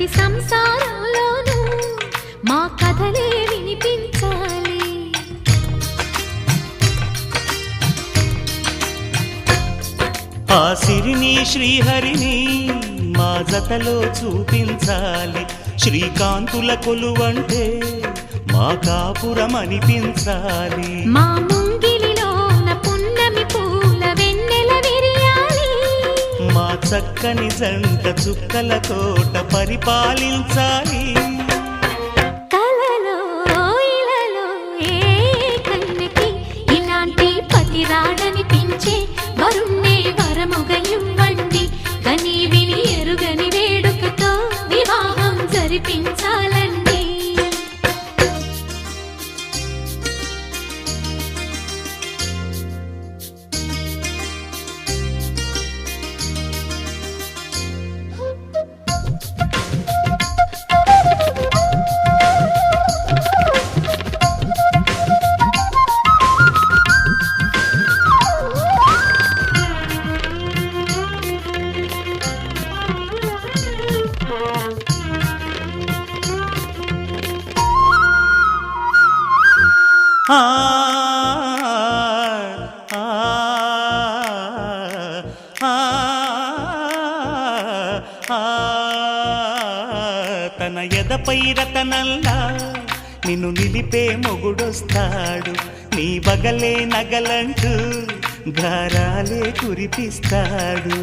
ప్రతి సంసారంలోనూ మా కథలే వినిపించాలి. ఆ సిరిని శ్రీహరిని మా జతలో చూపించాలి. శ్రీకాంతుల కొలువంటే మా కాపురం అనిపించాలి. మా ముంగిలిలోన పున్నమి పూల వెన్నెల విరియాలి. మా చక్కని జంట చుక్కల తోట పరిపాలించాలి. కలలో ఇలలో ఏ కన్నెకి ఇలాంటి పతి రాడనిపించే వరుణ్ణే వరముగా ఇవ్వండి. కని విని ఎరుగని వేడుకతో వివాహం జరిపించాలండి. ఆ తన ఎదపై రతనల్లా నిన్ను నిలిపే మొగుడొస్తాడు. నీ బగలే నగలంటూ గారాలే కురిపిస్తాడు.